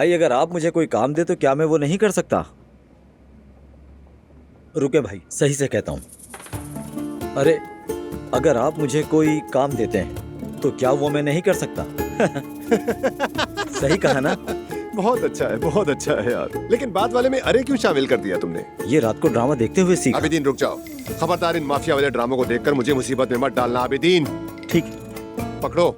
भाई अगर आप मुझे कोई काम दे तो क्या मैं वो नहीं कर सकता? रुके भाई, सही से कहता हूँ। अरे अगर आप मुझे कोई काम देते हैं तो क्या वो मैं नहीं कर सकता? सही कहा ना? बहुत अच्छा है यार। लेकिन बात वाले में अरे क्यों शामिल कर दिया तुमने? ये रात को ड्रामा देखते हुए सीखा। आबिदीन रुक जाओ, खबरदार इन माफिया वाले ड्रामों को देखकर मुझे मुसीबत में मत डालना आबिदीन। ठीक। पकड़ो।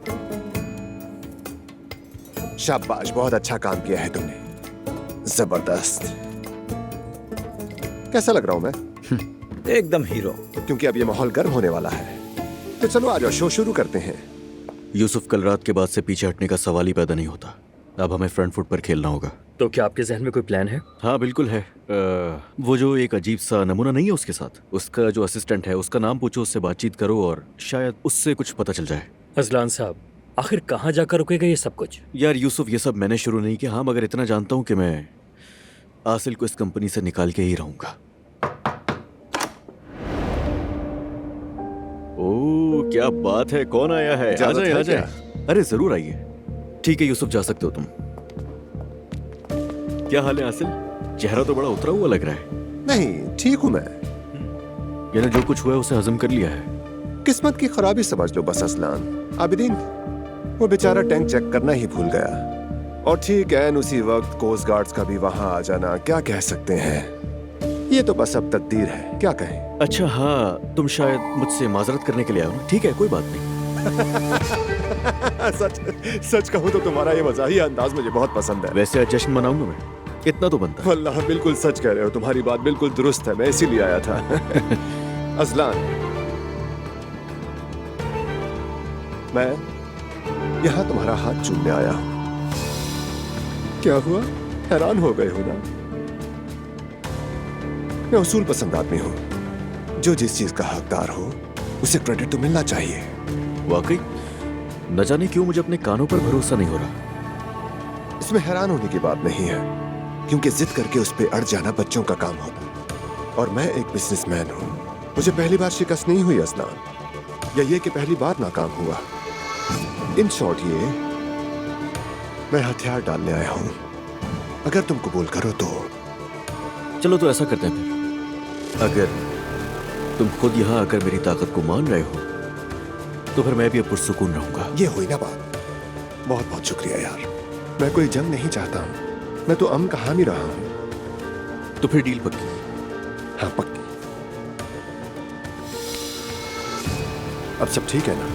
शाबाश, बहुत अच्छा काम किया है तुमने, जबरदस्त। कैसा लग रहा हूं मैं? एकदम हीरो। क्योंकि अब ये माहौल गर्म होने वाला है, तो चलो आ जाओ, शो शुरू करते हैं। यूसुफ, कल रात के बाद से पीछे हटने का सवाल ही पैदा नहीं होता। अब हमें फ्रंट फुट पर खेलना होगा। तो क्या आपके जहन में कोई प्लान है? हाँ बिल्कुल है। वो जो एक अजीब सा नमूना नहीं है उसके साथ, उसका जो असिस्टेंट है उसका नाम पूछो, उससे बातचीत करो और शायद उससे कुछ पता चल जाए। अजलान साहब, आखिर कहाँ जाकर रुकेगा ये सब कुछ? यार यूसुफ, ये सब मैंने शुरू नहीं किया। हाँ, मगर इतना जानता हूँ कि मैं आसिल को इस कंपनी से निकाल के ही रहूंगा। ओह क्या बात है, कौन आया है? आ जाए आ जाए। अरे जरूर आइए। ठीक है यूसुफ, जा सकते हो तुम। क्या हाल है आसिल? चेहरा तो बड़ा उतरा हुआ लग रहा है। नहीं, ठीक हूं मैं। यानी जो कुछ हुआ है उसे हजम कर लिया है। किस्मत की खराबी समझ लो बस असलान। आबिदीन, वो बेचारा टैंक चेक करना ही भूल गया, और ठीक है उसी वक्त कोस्ट गार्ड्स का भी वहां आ जाना, क्या कह सकते हैं। ये तो बस अब तकदीर है, क्या कहें। अच्छा हाँ, तुम शायद मुझसे माजरत करने के लिए आओ ना? ठीक है, कोई बात नहीं। सच कहूँ तो तुम्हारा ये मजाही अंदाज मुझे बहुत पसंद है। वैसे आज जश्न मनाऊंगा मैं, इतना तो बनता है। वल्लाह बिल्कुल सच कह रहे हो, तुम्हारी बात बिल्कुल दुरुस्त है, मैं इसीलिए आया था। अजलान, मैं यहाँ तुम्हारा हाथ चूमने आया हूँ। क्या हुआ, हैरान हो गए हो ना? मैं उसूल पसंद आदमी हूँ, जो जिस चीज का हकदार हो उसे क्रेडिट तो मिलना चाहिए। वाकई न जाने क्यों मुझे अपने कानों पर भरोसा नहीं हो रहा। इसमें हैरान होने की बात नहीं है, क्योंकि जिद करके उस पे अड़ जाना बच्चों का काम होता, और मैं एक बिजनेसमैन हूँ। मुझे पहली बार शिकस्त नहीं हुई असलान, या ये कि पहली बार नाकाम हुआ। इन शॉर्ट ये मैं हथियार डालने आया हूँ, अगर तुम कबूल करो तो। चलो तो ऐसा करते हैं फिर। अगर तुम खुद यहाँ आकर मेरी ताकत को मान रहे हो तो फिर मैं भी अब पुरसुकून रहूंगा। ये हुई ना बात। बहुत बहुत शुक्रिया यार। मैं कोई जंग नहीं चाहता हूँ, मैं तो अमन का हामी रहा हूँ। तो फिर डील पक्की? हाँ पक्की। अब सब ठीक है ना?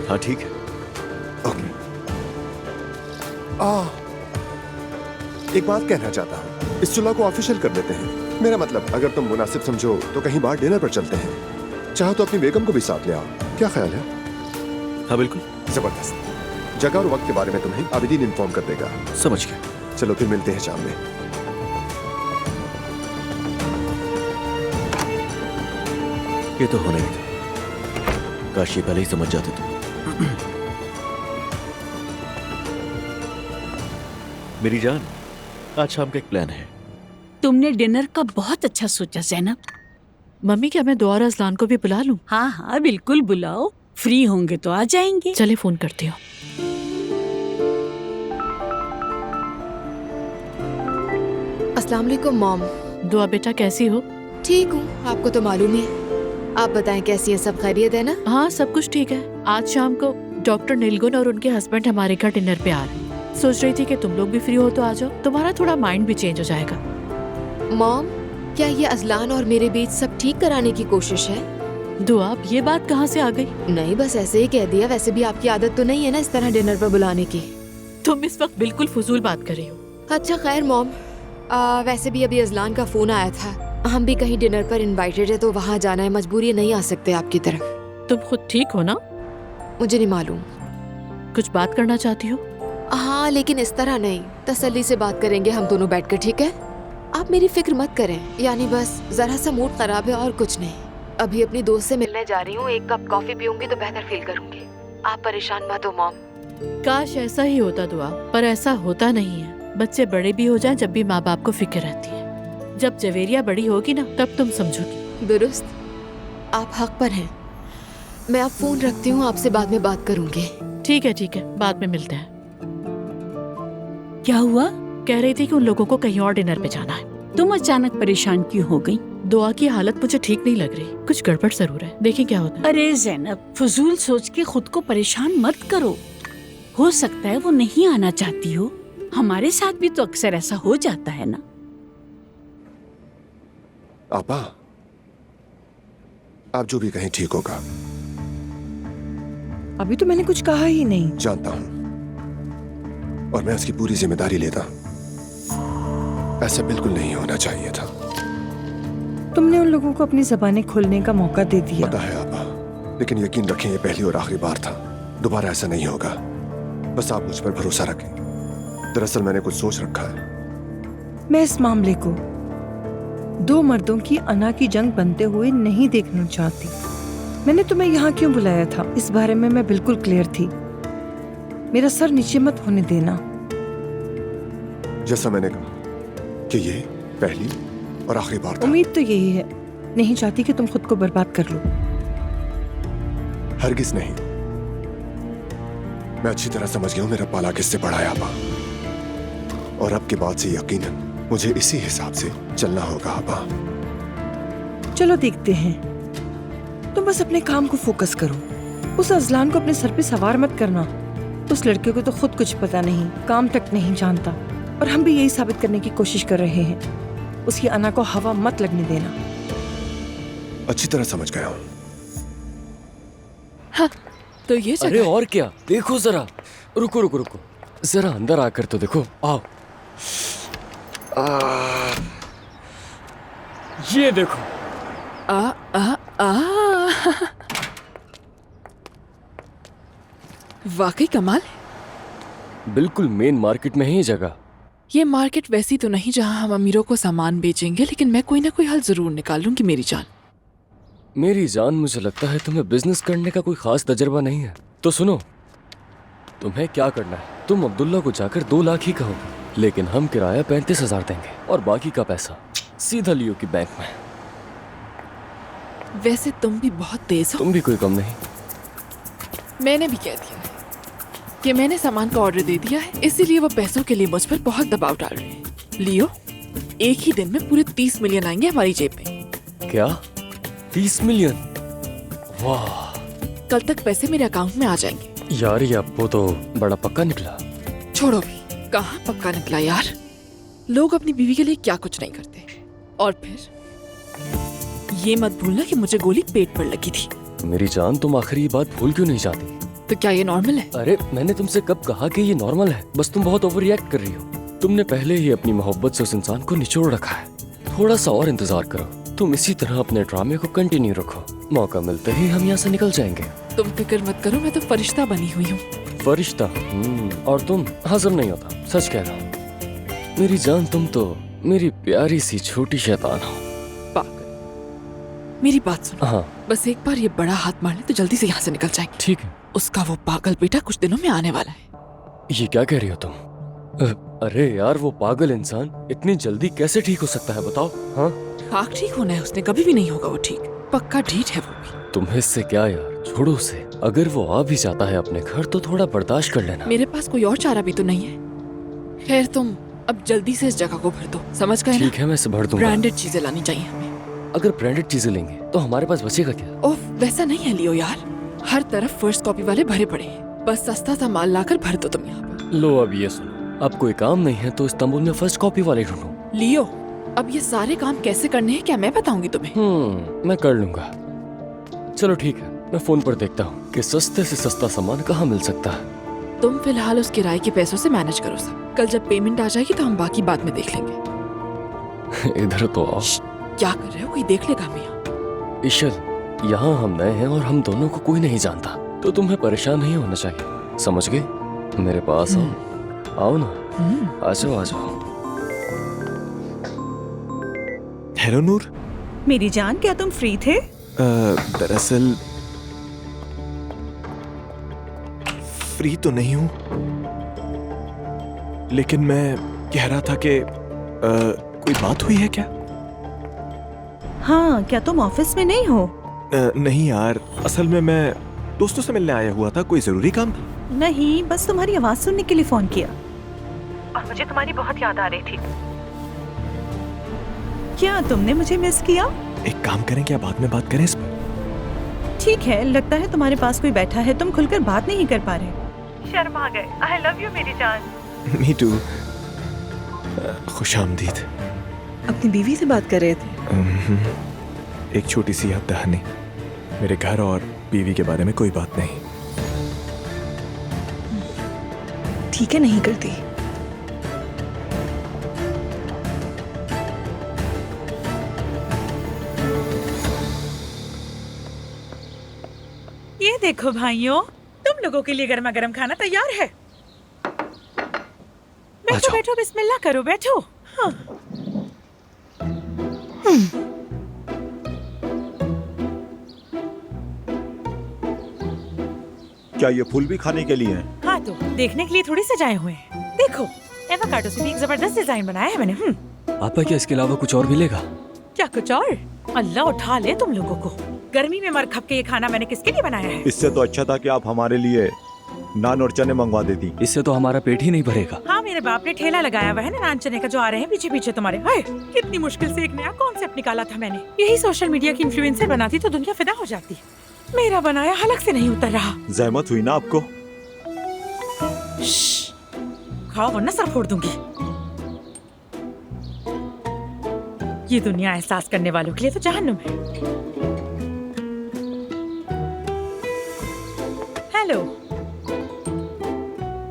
हाँ ठीक है। ओके। एक बात कहना चाहता हूँ, इस सुलह को ऑफिशियल कर देते हैं। मेरा मतलब अगर तुम मुनासिब समझो तो कहीं बाहर डिनर पर चलते हैं। चाहो तो अपनी बेगम को भी साथ ले आओ, क्या ख्याल है? हाँ बिल्कुल। जबरदस्त। जगह और वक्त के बारे में तुम्हें आबिदीन इन्फॉर्म कर देगा। समझ गया। चलो फिर मिलते हैं शाम में। ये तो होना ही था, काश ये पहले ही समझ जाते तुम। मेरी जान, आज शाम का एक प्लान है। तुमने डिनर का बहुत अच्छा सोचा ज़ैनब। मम्मी, क्या मैं दुआ और अजलान को भी बुला लूं? हाँ हाँ बिल्कुल बुलाओ, फ्री होंगे तो आ जाएंगे। चले फोन करती हूँ। अस्सलाम वालेकुम मॉम। दुआ बेटा, कैसी हो? ठीक हूँ, आपको तो मालूम ही है। आप बताएं कैसी है, सब खैरियत है ना? हाँ सब कुछ ठीक है। आज शाम को डॉक्टर नीलगुन और उनके हस्बैंड हमारे घर डिनर पे आ रहे हैं। सोच रही थी कि तुम लोग भी फ्री हो तो आ जाओ, तुम्हारा थोड़ा माइंड भी चेंज हो जाएगा। मॉम, क्या ये अजलान और मेरे बीच सब ठीक कराने की कोशिश है? दुआ, ये बात कहाँ से आ गई? नहीं, बस ऐसे ही कह दिया। वैसे भी आपकी आदत तो नहीं है ना इस तरह डिनर पर बुलाने की। तुम इस वक्त बिल्कुल फजूल बात कर रही हो। अच्छा खैर मॉम, वैसे भी अभी अजलान का फोन आया था, हम भी कहीं डिनर पर इनवाइटेड है तो वहाँ जाना है, मजबूरी नहीं आ सकते आपकी तरफ। तुम खुद ठीक हो ना? मुझे नहीं मालूम। कुछ बात करना चाहती हो? हाँ, लेकिन इस तरह नहीं, तसल्ली से बात करेंगे हम दोनों बैठकर, ठीक है? आप मेरी फिक्र मत करें, यानी बस जरा सा मूड खराब है और कुछ नहीं। अभी अपनी दोस्त से मिलने जा रही हूँ, एक कप कॉफी पीऊंगी तो बेहतर फील करूंगी। आप परेशान मत हो मॉम। काश ऐसा ही होता दुआ, पर ऐसा होता नहीं है। बच्चे बड़े भी हो जाएं जब भी माँ बाप को फिक्र रहती है। जब जवेरिया बड़ी होगी ना तब तुम समझोगी। दुरुस्त, आप हक पर हैं। मैं अब फोन रखती हूँ, आपसे बाद में बात करूंगी। ठीक है, बाद में मिलते हैं। क्या हुआ? कह रही थी कि उन लोगों को कहीं और डिनर पे जाना है। तुम अचानक परेशान क्यों हो गई? दुआ की हालत मुझे ठीक नहीं लग रही, कुछ गड़बड़ जरूर है, देखिए क्या होता है। अरे जैनब, फजूल सोच के खुद को परेशान मत करो। हो सकता है वो नहीं आना चाहती हो। हमारे साथ भी तो अक्सर ऐसा हो जाता है ना। आपा, आप जो भी कहें ठीक होगा। अभी तो मैंने कुछ कहा ही नहीं। जानता हूं और मैं उसकी पूरी जिम्मेदारी लेता हूं। ऐसा बिल्कुल नहीं होना चाहिए था। तुमने उन लोगों को अपनी ज़बानें खोलने का मौका दे दिया। पता है आपा, लेकिन यकीन रखें ये पहली और आखिरी बार था। दोबारा ऐसा नहीं होगा। बस आप मुझ पर भरोसा रखें। दरअसल मैंने कुछ सोच रखा है। मैं इस मामले को दो मर्दों की अना की जंग बनते हुए नहीं देखना चाहती। मैंने तुम्हें यहाँ क्यों बुलाया था, इस बारे में मैं बिल्कुल क्लियर थी। मेरा सर नीचे मत होने देना। जैसा मैंने कहा कि ये पहली और आखिरी बार था। उम्मीद तो यही है। नहीं चाहती कि तुम खुद को बर्बाद कर लो। हरगिज नहीं। मैं अच्छी तरह समझ गया हूं मेरा पाला किससे पड़ा है आपा, और अब के बाद से यकीनन मुझे इसी हिसाब से चलना होगा आपा। चलो देखते हैं। तुम बस अपने काम को फोकस करो। उस अजलान को अपने सर पे सवार मत करना। उस लड़के को तो खुद कुछ पता नहीं, काम तक नहीं जानता, और हम भी यही साबित करने की कोशिश कर रहे हैं। उसकी अना को हवा मत लगने देना। अच्छी तरह समझ गया हूं। हाँ, तो ये अरे और क्या, देखो जरा। रुको रुको रुको, जरा अंदर आकर तो देखो। आओ। ये देखो। वाकई कमाल है। बिल्कुल मेन मार्केट में है ये जगह। ये मार्केट वैसी तो नहीं जहां हम अमीरों को सामान बेचेंगे, लेकिन मैं कोई ना कोई हल जरूर निकालूंगी मेरी जान। मेरी जान, मुझे लगता है तुम्हें बिजनेस करने का कोई खास तजर्बा नहीं है। तो सुनो, तुम्हें क्या करना है, तुम अब्दुल्ला को जाकर 2 लाख ही कहोगे, लेकिन हम किराया 35,000 देंगे और बाकी का पैसा सीधा लियो की बैंक में। वैसे तुम भी बहुत तेज हो। तुम भी कोई कम नहीं। मैंने भी कह दिया है कि मैंने सामान का ऑर्डर दे दिया है, इसीलिए वो पैसों के लिए मुझ पर बहुत दबाव डाल रहे हैं। लियो, एक ही दिन में पूरे 30 मिलियन आएंगे हमारी जेब में। क्या 30 मिलियन? वाह, कल तक पैसे मेरे अकाउंट में आ जाएंगे। यार ये अप्पू तो बड़ा पक्का निकला। छोड़ो भी, कहाँ पक्का निकला यार। लोग अपनी बीवी के लिए क्या कुछ नहीं करते। और फिर ये मत भूलना कि मुझे गोली पेट पर लगी थी। मेरी जान, तुम आखिर ये बात भूल क्यों नहीं जाती? तो क्या ये नॉर्मल है? अरे मैंने तुमसे कब कहा कि ये नॉर्मल है? बस तुम बहुत ओवर रिएक्ट कर रही हो। तुमने पहले ही अपनी मोहब्बत से उस इंसान को निचोड़ रखा है। थोड़ा सा और इंतजार करो। तुम इसी तरह अपने ड्रामे को कंटिन्यू रखो। मौका मिलते ही हम यहाँ से निकल जाएंगे। तुम फिक्र मत करो, मैं तो फरिश्ता बनी हुई हूँ। फरिश्ता? और तुम? हाजिर नहीं होता, सच कह रहा हूँ। मेरी जान, तुम तो मेरी प्यारी सी छोटी शैतान हो। पागल, मेरी बात सुनो। हाँ, बस एक बार ये बड़ा हाथ मार ले तो जल्दी से यहाँ से निकल जाएंगे। ठीक है। उसका वो पागल बेटा कुछ दिनों में आने वाला है। ये क्या कह रही हो तुम? अरे यार, वो पागल इंसान इतनी जल्दी कैसे ठीक हो सकता है, बताओ। हाँ, खाक ठीक होना है उसने, कभी भी नहीं होगा वो ठीक। पक्का ढीठ है वो भी। तुम्हें इससे क्या यार, छोड़ो उसे। अगर वो आ भी जाता है अपने घर तो थोड़ा बर्दाश्त कर लेना। मेरे पास कोई और चारा भी तो नहीं है। खैर, तुम अब जल्दी से इस जगह को भर दो, समझ गए ना? ठीक है, मैं इसे भर दूंगा। ब्रांडेड चीजें लानी चाहिए हमें। अगर ब्रांडेड चीजें लेंगे तो हमारे पास बचेगा क्या? ओह, वैसा नहीं है लियो यार। हर तरफ फर्स्ट कॉपी वाले भरे पड़े हैं। बस सस्ता सा माल लाकर भर दो तुम यहाँ पर। लो अब ये सुनो, अब कोई काम नहीं है तो इस्तांबुल में फर्स्ट कॉपी वाले ढूंढो। लियो, अब ये सारे काम कैसे करने हैं क्या मैं बताऊंगी तुम्हें? मैं कर लूंगा। चलो ठीक है, मैं फोन पर देखता हूँ कि सस्ते से सस्ता सामान कहाँ मिल सकता है। तुम फिलहाल उस किराए के पैसों से मैनेज करो सब। कल जब पेमेंट आ जाएगी तो हम बाकी बाद में देख लेंगे। इधर तो आओ। क्या कर रहे हो, कोई देख लेगा हमें यहाँ? इशल, यहाँ हम नए हैं और हम दोनों को कोई नहीं जानता, तो तुम्हें परेशान नहीं होना चाहिए, समझ गए? मेरे पास आओ। आओ ना, आ जाओ आ जाओ। हेलो नूर। मेरी जान, क्या तुम फ्री थे? दरअसल फ्री तो नहीं हूं, लेकिन मैं कह रहा था कि कोई बात हुई है क्या? हाँ, क्या तुम ऑफिस में नहीं हो? नहीं यार, असल में मैं दोस्तों से मिलने आया हुआ था। कोई जरूरी काम था? नहीं, बस तुम्हारी आवाज सुनने के लिए फोन किया। और मुझे तुम्हारी बहुत याद आ रही थी। क्या तुमने मुझे मिस किया? एक काम करें, क्या बाद में बात करें इस पर? ठीक है, लगता है तुम्हारे पास कोई बैठा है, तुम खुलकर बात नहीं कर पा रहे। शर्मा गए। आई लव यू मेरी जान। Me too. खुशामदीद। अपनी बीवी से बात कर रहे थे? एक छोटी सी याद दहानी। मेरे घर और बीवी के बारे में कोई बात नहीं। ठीक है, नहीं करती। ये देखो भाइयों, तुम लोगों के लिए गर्मा गर्म खाना तैयार है। बैठो बैठो, बिस्मिल्लाह करो, बैठो। हाँ। क्या ये फूल भी खाने के लिए हैं? हाँ, तो देखने के लिए थोड़ी सजाए हुए हैं। देखो, एवोकाडो से भी एक जबरदस्त डिजाइन बनाया है मैंने। आपा, क्या इसके अलावा कुछ और मिलेगा? क्या कुछ और? अल्लाह उठा ले तुम लोगों को। गर्मी में मर खप के ये खाना मैंने किसके लिए बनाया है? इससे तो अच्छा था कि आप हमारे लिए नान और चने मंगवा देती। इससे तो हमारा पेट ही नहीं भरेगा। हाँ, मेरे बाप ने ठेला लगाया हुआ है ना नान चने का, जो आ रहे हैं पीछे पीछे तुम्हारे। हाय, कितनी मुश्किल से एक नया कॉन्सेप्ट निकाला था मैंने। यही सोशल मीडिया की इन्फ्लुएंसर बनाती तो दुनिया फिदा हो जाती। मेरा बनाया हलक से नहीं उतर रहा। जहमत हुई ना आपको? खाओ वरना सर फोड़ दूंगी। ये दुनिया एहसास करने वालों के लिए तो जहन्नुम है। हेलो,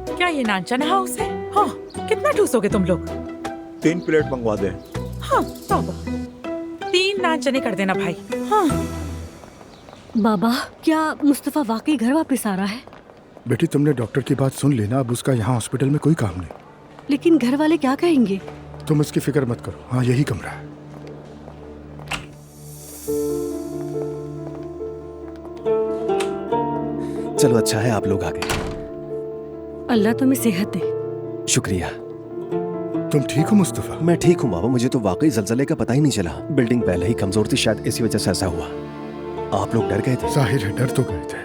क्या ये नान चना हाउस है? हाँ, कितना ठूसोगे तुम लोग? 3 प्लेट मंगवा दें। हाँ, तौबा। 3 नान चने कर देना भाई। हाँ। बाबा, क्या मुस्तफा वाकई घर वापस आ रहा है? बेटी, तुमने डॉक्टर की बात सुन लेना। अब उसका यहाँ हॉस्पिटल में कोई काम नहीं। लेकिन घर वाले क्या कहेंगे? तुम इसकी फिक्र मत करो। हाँ, यही कमरा है। चलो, अच्छा है आप लोग आ गए। अल्लाह तुम्हें सेहत दे। शुक्रिया। तुम ठीक हो मुस्तफा? मैं ठीक हूँ बाबा, मुझे तो वाकई जलजले का पता ही नहीं चला। बिल्डिंग पहले ही कमजोर थी, शायद इसी वजह से ऐसा हुआ। आप लोग डर गए थे? जाहिर है, डर तो गए थे।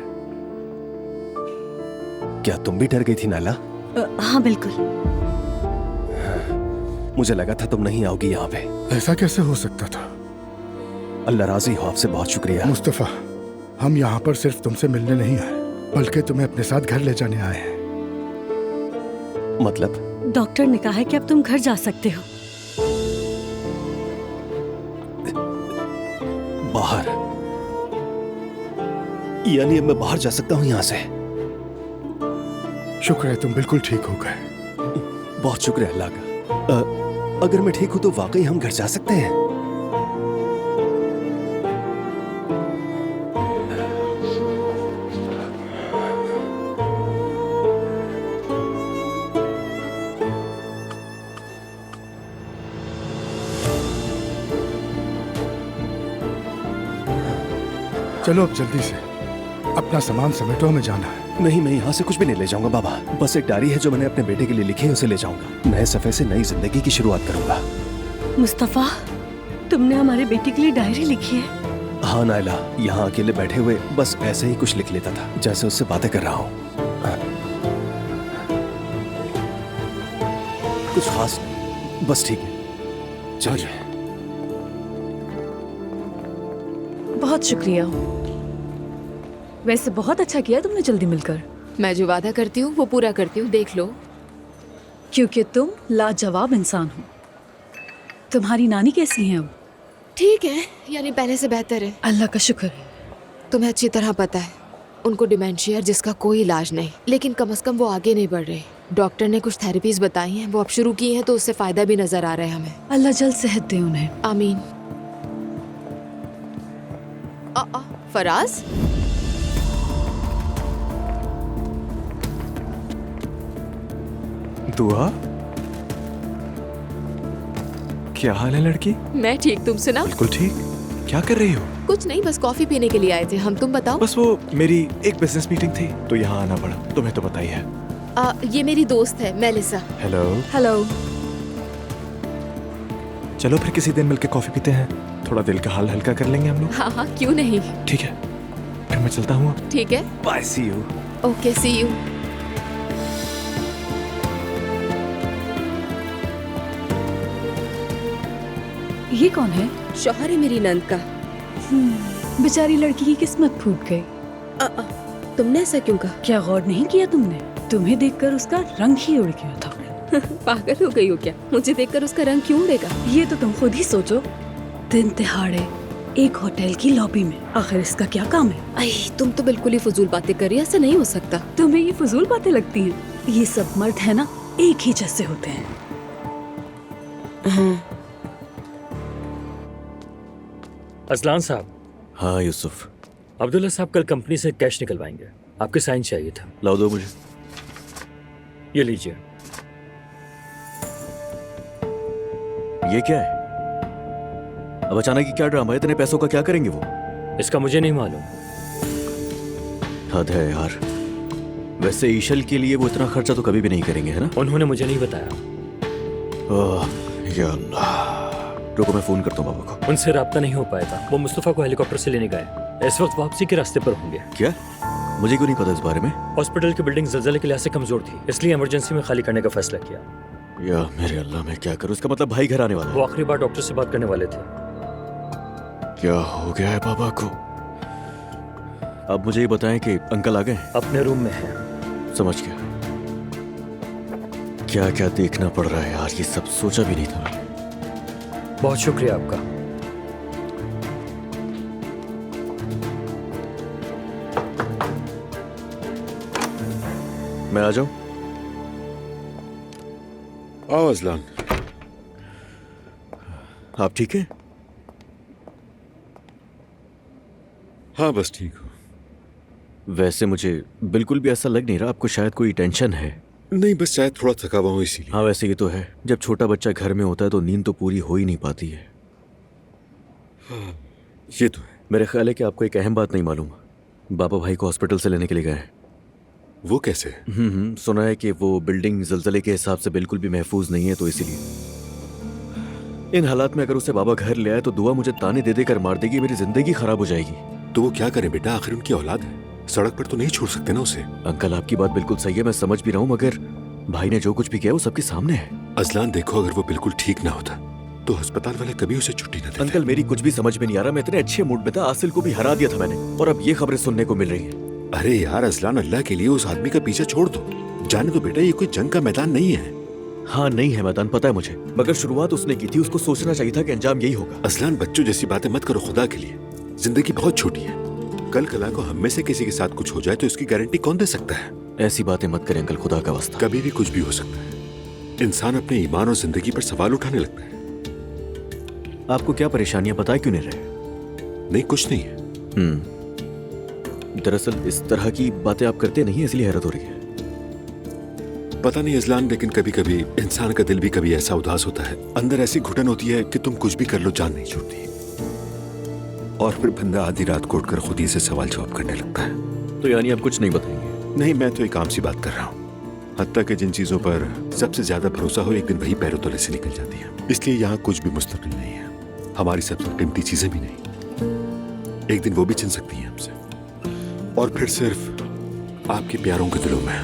क्या तुम भी डर गई थी नाला? हाँ बिल्कुल। मुझे लगा था तुम नहीं आओगी यहाँ पे। ऐसा कैसे हो सकता था? अल्लाह राजी हो, आपसे बहुत शुक्रिया। मुस्तफा, हम यहाँ पर सिर्फ तुमसे मिलने नहीं आए, बल्कि तुम्हें अपने साथ घर ले जाने आए हैं। मतलब? डॉक्टर ने कहा है कि अब तुम घर जा सकते हो। बाहर? यानी अब मैं बाहर जा सकता हूँ यहाँ से? शुक्र है तुम बिल्कुल ठीक हो गए। बहुत शुक्र है अल्लाह का। अगर मैं ठीक हूँ तो वाकई हम घर जा सकते हैं? चलो अब जल्दी से अपना सामान समेटो, हमें जाना है। नहीं, मैं यहाँ से कुछ भी नहीं ले जाऊंगा बाबा। बस एक डायरी है जो मैंने अपने बेटे के लिए लिखी है, उसे ले जाऊंगा। नए सफे से नई जिंदगी की शुरुआत करूंगा। मुस्तफा, तुमने हमारे बेटे के लिए डायरी लिखी है? हाँ नायला, यहाँ अकेले बैठे हुए बस ऐसे ही कुछ लिख लेता था, जैसे उससे बातें कर रहा हूँ। कुछ खास नहीं, बस ठीक है। चलिए। बहुत शुक्रिया। वैसे बहुत अच्छा किया तुमने जल्दी मिलकर। मैं जो वादा करती हूँ वो पूरा करती हूँ, देख लो। क्योंकि तुम लाजवाब इंसान हो। तुम्हारी नानी कैसी हैं अब? ठीक है, यानी पहले से बेहतर है। अल्लाह का शुक्र है। तुम्हें अच्छी तरह पता है उनको डिमेंशिया जिसका कोई इलाज नहीं, लेकिन कम से कम वो आगे नहीं बढ़ रहे। डॉक्टर ने कुछ थेरेपीज बताई हैं, वो अब शुरू की हैं, तो उससे फायदा भी नजर आ रहा है हमें। अल्लाह जल्द सेहत दे उन्हें। आमीन। फराज, दुआ, क्या हाल है लड़की? मैं ठीक, तुम सुना? बिल्कुल ठीक। क्या कर रही हो? कुछ नहीं, बस कॉफी पीने के लिए आए थे हम। तुम बताओ। बस वो मेरी एक बिजनेस मीटिंग थी तो यहाँ आना पड़ा, तुम्हें तो पता ही है। ये मेरी दोस्त है मेलिसा। हेलो। हेलो। चलो फिर किसी दिन मिलके कॉफी पीते हैं, थोड़ा दिल का हाल हल्का कर लेंगे हम लोग। हाँ हाँ, क्यों नहीं। ठीक है, फिर मैं चलता हूँ। ठीक है, bye, see you. Okay, see you. ये कौन है? शौहर है मेरी नंद का। बेचारी लड़की की किस्मत फूट गई। तुमने ऐसा क्यों कहा? क्या गौर नहीं किया तुमने? तुम्हें देखकर उसका रंग ही उड़ गया था। पागल हो गई हो क्या? मुझे देखकर उसका रंग क्यों उड़ेगा? ये तो तुम खुद ही सोचो। दिन तिहाड़े एक होटल की लॉबी में, आखिर इसका क्या काम है? आई, तुम तो बिल्कुल ही फजूल बातें कर रही हो। ऐसा नहीं हो सकता। तुम्हें ये फजूल बातें लगती हैं? ये सब मर्द है ना, एक ही जैसे होते हैं। अजलान साहब। हाँ यूसुफ। अब्दुल्ला साहब कल कंपनी से कैश निकलवाएंगे, आपके साइन चाहिए था। लाओ दो मुझे। ये लीजिए। ये क्या है? अब अचानक ही क्या ड्रामा है? इतने पैसों का क्या करेंगे वो? इसका मुझे नहीं मालूम। हद है यार। वैसे ईशल के लिए वो इतना खर्चा तो कभी भी नहीं करेंगे, है ना? उन्होंने मुझे नहीं बताया। या अल्लाह। रुको मैं फोन करता हूँ बाबा को। उनसे राब्ता नहीं हो पाएगा। वो मुस्तफा को हेलीकॉप्टर से लेने गए, इस वक्त वापसी के रास्ते पर होंगे। क्या? मुझे क्यों नहीं पता इस बारे में? हॉस्पिटल की बिल्डिंग ज़लज़ले के लिहाज से कमजोर थी, इसलिए इमरजेंसी में खाली करने का फैसला किया। या मेरे अल्लाह, मैं क्या करूँ? इसका मतलब भाई घर आने वाला है। वो आखिरी बार डॉक्टर से बात करने वाले थे। क्या हो गया है बाबा को? अब मुझे ये बताएं कि अंकल आ गए? अपने रूम में हैं। समझ गया। क्या क्या देखना पड़ रहा है यार, ये सब सोचा भी नहीं था। बहुत शुक्रिया आपका। मैं आ जाऊं? आओ अजलान। आप ठीक हैं? हाँ बस ठीक हूँ। वैसे मुझे बिल्कुल भी ऐसा लग नहीं रहा, आपको शायद कोई टेंशन है। नहीं, बस शायद थोड़ा थका हुआ हूँ इसीलिए। हाँ वैसे ये तो है, जब छोटा बच्चा घर में होता है तो नींद तो पूरी हो ही नहीं पाती है। हाँ, ये तो है। मेरे ख्याल है कि आपको एक अहम बात नहीं मालूम। बाबा भाई को हॉस्पिटल से लेने के लिए गए हैं। वो कैसे? सुना है कि वो बिल्डिंग ज़लज़ले के हिसाब से बिल्कुल भी महफूज नहीं है, तो इसीलिए इन हालात में अगर उसे बाबा घर ले आए तो दुआ मुझे ताने दे देकर मार देगी, मेरी जिंदगी खराब हो जाएगी। तो वो क्या करे बेटा, आखिर उनकी औलाद है, सड़क पर तो नहीं छोड़ सकते ना उसे। अंकल आपकी बात बिल्कुल सही है, मैं समझ भी रहा हूँ, मगर भाई ने जो कुछ भी किया वो सबके सामने है। अजलान देखो, अगर वो बिल्कुल ठीक ना होता तो अस्पताल वाले कभी उसे छुट्टी न देते। अंकल मेरी कुछ भी समझ में नहीं आ रहा, मैं इतने अच्छे मूड में था, आसिल को भी हरा दिया था मैंने, और अब ये खबरें सुनने को मिल रही हैं। अरे यार अजलान, अल्लाह के लिए उस आदमी का पीछा छोड़ दो, जाने दो बेटा, ये कोई जंग का मैदान नहीं है। हाँ नहीं है मैदान, पता है मुझे, मगर शुरुआत उसने की थी, उसको सोचना चाहिए था कि अंजाम यही होगा। अजलान बच्चों जैसी बातें मत करो खुदा के लिए, जिंदगी बहुत छोटी है। कल कला को हम में से किसी के साथ कुछ हो जाए तो इसकी गारंटी कौन दे सकता है? ऐसी बातें मत करें अंकल, खुदा का वास्ता। कभी भी कुछ भी हो सकता है। इंसान अपने ईमान और जिंदगी पर सवाल उठाने लगता है। आपको क्या परेशानियां, बता क्यों नहीं रहे? नहीं कुछ नहीं है। दरअसल इस तरह की बातें आप करते नहीं, इसलिए हैरत हो रही है। पता नहीं अजलान, लेकिन कभी कभी इंसान का दिल भी कभी ऐसा उदास होता है, अंदर ऐसी घुटन होती है कि तुम कुछ भी कर लो जान नहीं छूटती, और फिर बंदा आधी रात कोट कर खुद ही से सवाल जवाब करने लगता है। तो यानी आप कुछ नहीं बताएंगे? नहीं, मैं तो एक आम सी बात कर रहा हूँ। हत्ता कि जिन चीजों पर सबसे ज्यादा भरोसा हो एक दिन वही पैरों तले से निकल जाती है, इसलिए यहाँ कुछ भी मुस्तकिल नहीं है। हमारी सबसे कीमती चीजें भी नहीं, एक दिन वो भी छिन सकती हैं हमसे, और फिर सिर्फ आपके प्यारों के दिलों में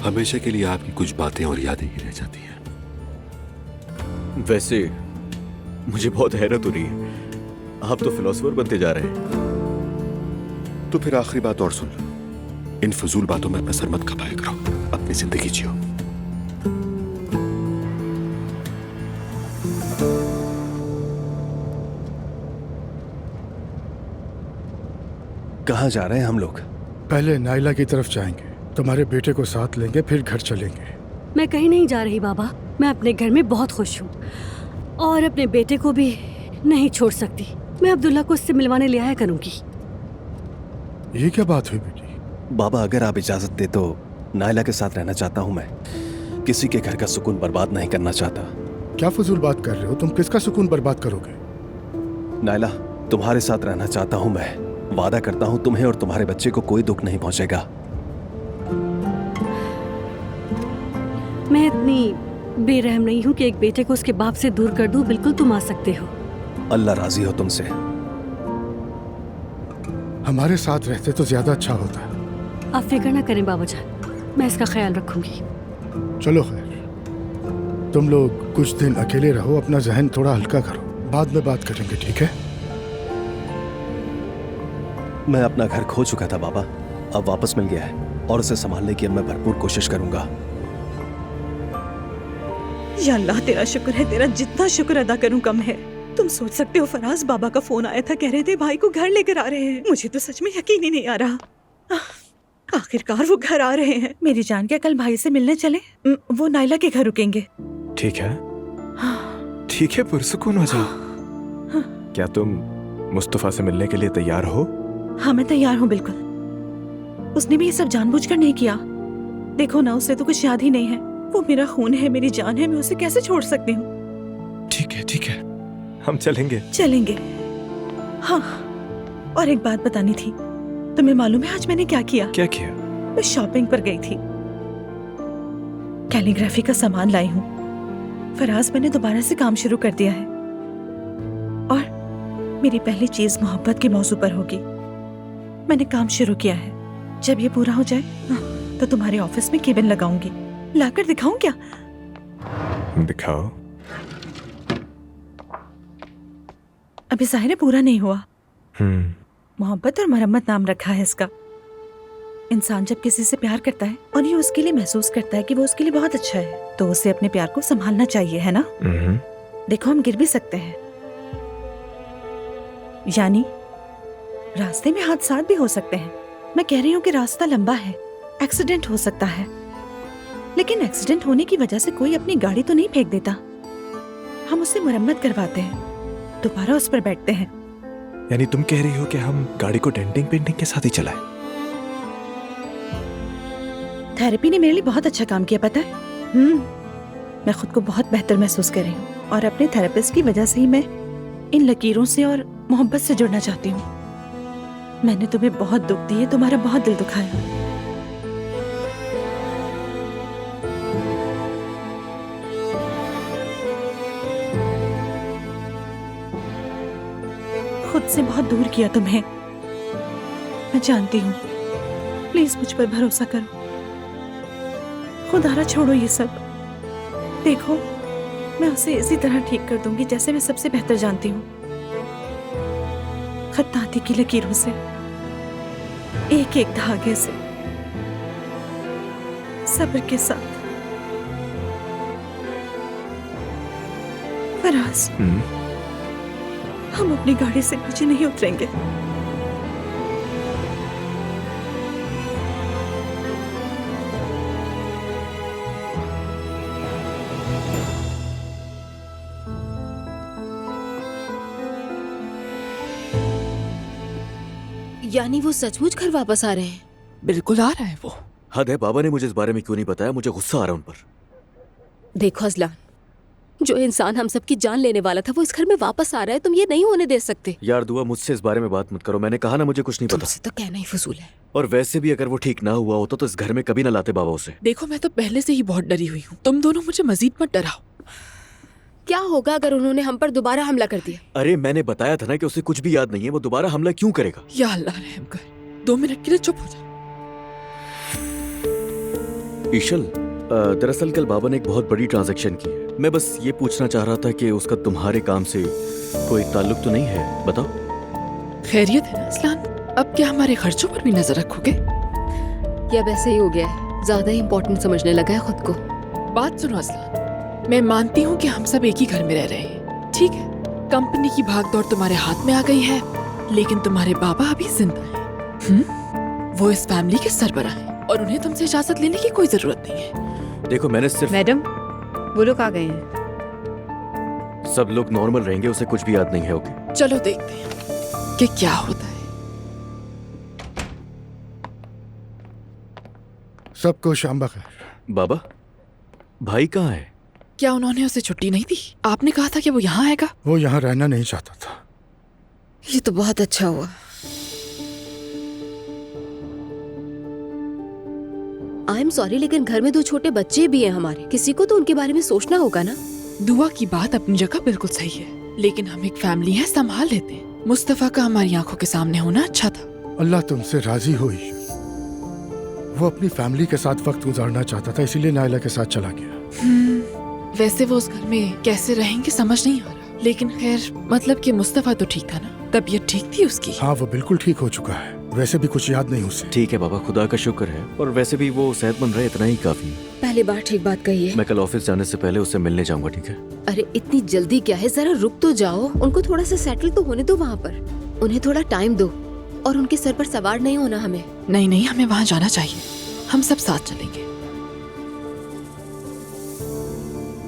हमेशा के लिए आपकी कुछ बातें और यादें ही रह जाती हैं। वैसे मुझे बहुत हैरत हो रही है, आप तो फिलोसोफर बनते जा रहे हैं। तो फिर आखिरी बात और सुन लो, इन फजूल बातों में अपना सर मत खपाया करो, अपनी जिंदगी जियो। कहाँ जा रहे हैं हम लोग? पहले नाइला की तरफ जाएंगे, तुम्हारे बेटे को साथ लेंगे, फिर घर चलेंगे। मैं कहीं नहीं जा रही बाबा, मैं अपने घर में बहुत खुश हूँ और अपने बेटे को भी नहीं छोड़ सकती। मैं अब्दुल्ला को उससे मिलवाने ले आया करूँगी। ये क्या बात हुई बेटी? बाबा अगर आप इजाजत दे तो नाइला के साथ रहना चाहता हूँ मैं, किसी के घर का सुकून बर्बाद नहीं करना चाहता। क्या फजूल बात कर रहे हो? तुम किसका सुकून बर्बाद करोगे? नाइला तुम्हारे साथ रहना चाहता हूँ मैं, वादा करता हूँ तुम्हें और तुम्हारे बच्चे को कोई दुख नहीं पहुंचेगा। मैं इतनी बेरहम नहीं हूँ कि एक बेटे को उसके बाप से दूर कर दूँ। बिल्कुल तुम आ सकते हो। अल्लाह राजी हो तुमसे। हमारे साथ रहते तो ज्यादा अच्छा होता। आप फिक्र ना करें बाबा जान, मैं इसका ख्याल रखूंगी। चलो खैर, तुम लोग कुछ दिन अकेले रहो, अपना जहन थोड़ा हल्का करो, बाद में बात करेंगे, ठीक है? मैं अपना घर खो चुका था बाबा, अब वापस मिल गया है और उसे संभालने की अब मैं भरपूर कोशिश करूंगा। या अल्लाह तेरा शुक्र है, तेरा जितना शुक्र अदा करूं कम है। तुम सोच सकते हो फराज, बाबा का फोन आया था, कह रहे थे भाई को घर लेकर आ रहे हैं। मुझे तो सच में यकीन ही नहीं आ रहा। आखिरकार वो घर आ रहे हैं। मेरी जान, क्या कल भाई से मिलने चले? वो नाइला के घर रुकेंगे। ठीक है, ठीक है, पुरसुकून हो जाओ। क्या तुम मुस्तफा से मिलने के लिए तैयार हो? हाँ, मैं तैयार हूँ बिल्कुल। उसने भी ये सब जानबूझकर नहीं किया। देखो ना, उसे तो कुछ याद ही नहीं है। वो मेरा खून है, मेरी जान है, मैं उसे कैसे छोड़ सकती हूँ? ठीक है, ठीक है, हम चलेंगे। चलेंगे। हाँ, और एक बात बतानी थी। तुम्हें मालूम है आज मैंने क्या किया? क्या किया? मैं शॉपिंग पर गई थी, कैलीग्राफी का सामान लाई हूँ। फराज, मैंने दोबारा से काम शुरू कर दिया है और मेरी पहली चीज मोहब्बत के मौजू पर होगी। मैंने काम शुरू किया है। जब ये पूरा हो जाए तो तुम्हारे ऑफिस में केबिन लगाऊंगी। लाकर दिखाऊं क्या? दिखाओ। अभी जाहिर है पूरा नहीं हुआ। मोहब्बत और मरम्मत नाम रखा है इसका। इंसान जब किसी से प्यार करता है और ये उसके लिए महसूस करता है कि वो उसके लिए बहुत अच्छा है, तो उसे अपने प्यार को संभालना चाहिए, है ना? देखो, हम गिर भी सकते हैं, यानी रास्ते में हादसात भी हो सकते हैं। मैं कह रही हूँ कि रास्ता लंबा है, एक्सीडेंट हो सकता है, लेकिन एक्सीडेंट होने की वजह से कोई अपनी गाड़ी तो नहीं फेंक देता। हम उससे मरम्मत करवाते हैं, दोबारा उस पर बैठते हैं। यानी तुम कह रही हो कि हम गाड़ी को डेंटिंग पेंटिंग के साथ ही चलाएं? थेरेपी ने मेरे लिए बहुत अच्छा काम किया, पता है? मैं खुद को बहुत बेहतर महसूस कर रही हूँ और अपने थेरेपिस्ट की वजह से ही मैं इन लकीरों से और मोहब्बत से जुड़ना चाहती हूँ। मैंने तुम्हें बहुत दुख दिए, तुम्हारा बहुत दिल दुखाया। खुद से बहुत दूर किया तुम्हें, मैं जानती हूँ। प्लीज मुझ पर भरोसा करो। खुदारा छोड़ो ये सब। देखो, मैं उसे इसी तरह ठीक कर दूंगी जैसे मैं सबसे बेहतर जानती हूँ। खत्ताती की लकीरों से, एक एक धागे से, सब्र के साथ। फराज, हम अपनी गाड़ी से नीचे नहीं उतरेंगे। यानी वो सचमुच घर वापस आ रहे हैं? बिल्कुल आ रहा है वो। हद है, बाबा ने मुझे इस बारे में क्यों नहीं बताया? मुझे गुस्सा आ रहा है उन पर। देखो अजलान, जो इंसान हम सबकी जान लेने वाला था वो इस घर में वापस आ रहा है। तुम ये नहीं होने दे सकते। यार दुआ, मुझसे इस बारे में बात मत करो। मैंने कहा ना, मुझे कुछ नहीं पता। तुमसे तो कहना ही फजूल है। और वैसे भी अगर वो ठीक ना हुआ होता तो इस घर में कभी ना लाते बाबा उसे। देखो, मैं तो पहले से ही बहुत डरी हुई हूँ। तुम दोनों मुझे मजीद मत डराओ। क्या होगा अगर उन्होंने हम पर दोबारा हमला कर दिया? अरे मैंने बताया था ना कि उसे कुछ भी याद नहीं है। वो दोबारा हमला क्यों करेगा? या अल्लाह रहम कर। 2 मिनट के लिए चुप हो जा। ईशल, दरअसल कल बाबा ने एक बहुत बड़ी ट्रांजैक्शन की है। मैं बस ये पूछना चाह रहा था कि उसका तुम्हारे काम से कोई ताल्लुक तो नहीं है? बताओ। खैरियत है ना असलान? अब क्या हमारे खर्चों पर भी नजर रखोगे? क्या वैसे ही हो गया है? ज्यादा ही इम्पोर्टेंट समझने लगा है खुद को। बात सुनो असलान, मैं मानती हूँ कि हम सब एक ही घर में रह रहे हैं, ठीक है? कंपनी की भागदौड़ तुम्हारे हाथ में आ गई है, लेकिन तुम्हारे बाबा अभी जिंदा हैं। वो इस फैमिली के सरबराह हैं और उन्हें तुमसे इजाजत लेने की कोई जरूरत नहीं है। देखो, मैंने सिर्फ... मैडम, वो लोग आ गए हैं। सब लोग नॉर्मल रहेंगे, उसे कुछ भी याद नहीं है। ओके, चलो देखते हैं कि क्या होता है। सबको शाम बखैर। बाबा, भाई कहाँ है? क्या उन्होंने उसे छुट्टी नहीं दी? आपने कहा था कि वो यहाँ आएगा। वो यहाँ रहना नहीं चाहता था। ये तो बहुत अच्छा हुआ। आई एम सॉरी, लेकिन घर में 2 छोटे बच्चे भी हैं हमारे। किसी को तो उनके बारे में सोचना होगा ना। दुआ की बात अपनी जगह बिल्कुल सही है, लेकिन हम एक फैमिली है, संभाल लेते हैं। मुस्तफा का हमारी आंखों के सामने होना अच्छा था। अल्लाह तुमसे राजी हुई। वो अपनी फैमिली के साथ वक्त गुजारना चाहता था, इसीलिए नायला के साथ चला गया। वैसे वो उस घर में कैसे रहेंगे समझ नहीं आ रहा, लेकिन खैर मतलब कि मुस्तफा तो ठीक था ना? तबीयत ठीक थी उसकी? हाँ, वो बिल्कुल ठीक हो चुका है। वैसे भी कुछ याद नहीं उसे। ठीक है बाबा, खुदा का शुक्र है। और वैसे भी वो सेहतमंद रहे, इतना ही काफी है। पहली बार ठीक बात कही है। मैं कल ऑफिस जाने से पहले उससे मिलने जाऊंगा, ठीक है? अरे इतनी जल्दी क्या है, जरा रुक तो जाओ। उनको थोड़ा सा सेटल तो होने दो वहाँ पर। उन्हें थोड़ा टाइम दो और उनके सर पर सवार नहीं होना हमें। नहीं नहीं, हमें वहाँ जाना चाहिए। हम सब साथ चलेंगे।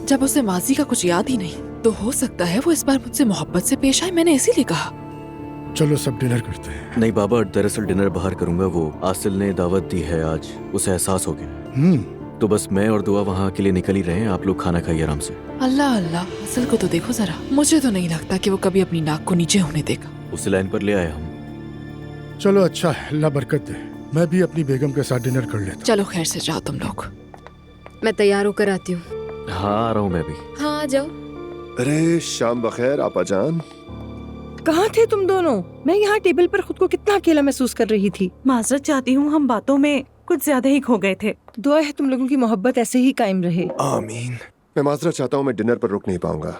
जब उसे माजी का कुछ याद ही नहीं, तो हो सकता है वो इस बार मुझसे मोहब्बत से पेश आए। मैंने इसीलिए कहा। चलो सब डिनर करते हैं। नहीं बाबा, दरअसल डिनर बाहर करूंगा। वो आसिल ने दावत दी है आज, उसे एहसास हो गया। तो बस मैं और दुआ वहाँ के लिए निकल ही रहे हैं। आप लोग खाना खाइए आराम से। अल्लाह अल्लाह, असल को तो देखो जरा। मुझे तो नहीं लगता कि वो कभी अपनी नाक को नीचे होने देगा। उसे लाइन पर ले आए हम। चलो अच्छा है, अल्लाह बरकत दे। मैं भी अपनी बेगम के साथ डिनर कर लेता। चलो खैर से जाओ तुम लोग। मैं तैयार होकर आती हूँ। हाँ आ रहा हूँ मैं भी। हाँ आ जाओ। अरे शाम बखैर आपा जान। कहाँ थे तुम दोनों? मैं यहाँ टेबल पर खुद को कितना अकेला महसूस कर रही थी। माजरत चाहती हूँ, हम बातों में कुछ ज्यादा ही खो गए थे। दुआ है तुम लोगों की मोहब्बत ऐसे ही कायम रहे। आमीन। मैं माजरत चाहता हूँ, मैं डिनर पर रुक नहीं पाऊंगा।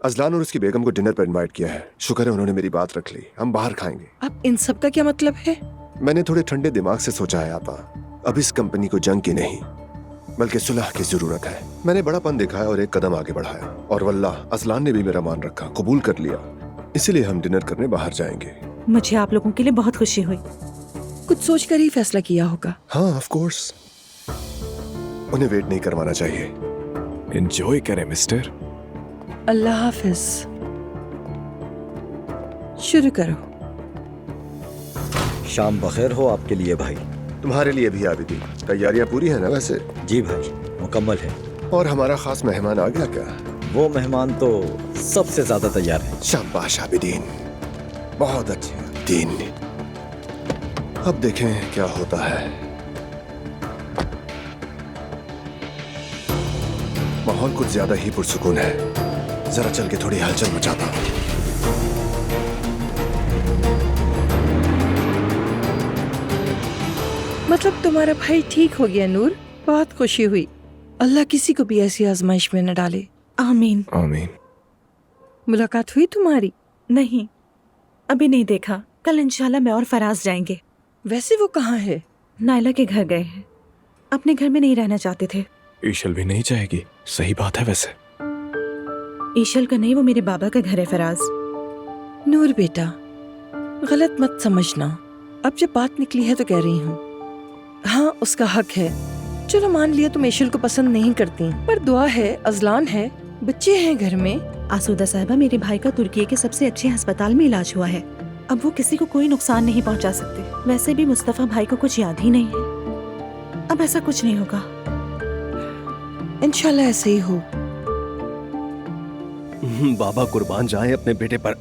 अजलान और उसकी बेगम को डिनर पर इनवाइट किया है। शुक्र है उन्होंने मेरी बात रख ली। हम बाहर खाएंगे। अब इन सब का क्या मतलब है? मैंने थोड़े ठंडे दिमाग से सोचा है आपा। अब इस कंपनी को जंग की नहीं बल्कि सुलह की जरूरत है। मैंने बड़ापन दिखाया और एक कदम आगे बढ़ाया, और वल्लाह अजलान ने भी मेरा मान रखा, कबूल कर लिया। इसीलिए हम डिनर करने बाहर जाएंगे। मुझे आप लोगों के लिए बहुत खुशी हुई। कुछ सोच कर ही फैसला किया होगा। हाँ ऑफ कोर्स, उन्हें वेट नहीं करवाना चाहिए। एंजॉय करें मिस्टर। अल्लाह हाफिज। शुरू करो। शाम बखैर हो आपके लिए भाई। तुम्हारे लिए भी आबिदी। तैयारियां पूरी है ना? वैसे जी भाई, मुकम्मल है। और हमारा खास मेहमान आ गया क्या? वो मेहमान तो सबसे ज्यादा तैयार है। शाबाश आबिदीन, बहुत अच्छे आबिदीन। अब देखें क्या होता है। माहौल कुछ ज्यादा ही पुरसुकून है। जरा चल के थोड़ी हलचल मचाता हूँ। मतलब तुम्हारा भाई ठीक हो गया नूर, बहुत खुशी हुई। अल्लाह किसी को भी ऐसी आजमाइश में न डाले। आमीन। आमीन। मुलाकात हुई तुम्हारी? नहीं, अभी नहीं देखा। कल इंशाल्लाह मैं और फराज जाएंगे। वैसे वो कहाँ है? नायला के घर गए हैं। अपने घर में नहीं रहना चाहते थे। ईशल भी नहीं जाएगी? सही बात है वैसे। ईशल का नहीं, वो मेरे बाबा का घर है फराज। नूर बेटा, गलत मत समझना। अब जब बात निकली है तो कह रही हूँ। हाँ उसका हक है। चलो मान लिया तुम ईशल को पसंद नहीं करती, पर दुआ है, अजलान है, बच्चे हैं घर में। आसूदा साहिबा, मेरे भाई का तुर्की के सबसे अच्छे अस्पताल में इलाज हुआ है। अब वो किसी को कोई नुकसान नहीं पहुंचा सकते। वैसे भी मुस्तफा भाई को कुछ याद ही नहीं है। अब ऐसा कुछ नहीं होगा। इंशाल्लाह ऐसे ही हो। बाबा कुर्बान जाए अपने बेटे पर।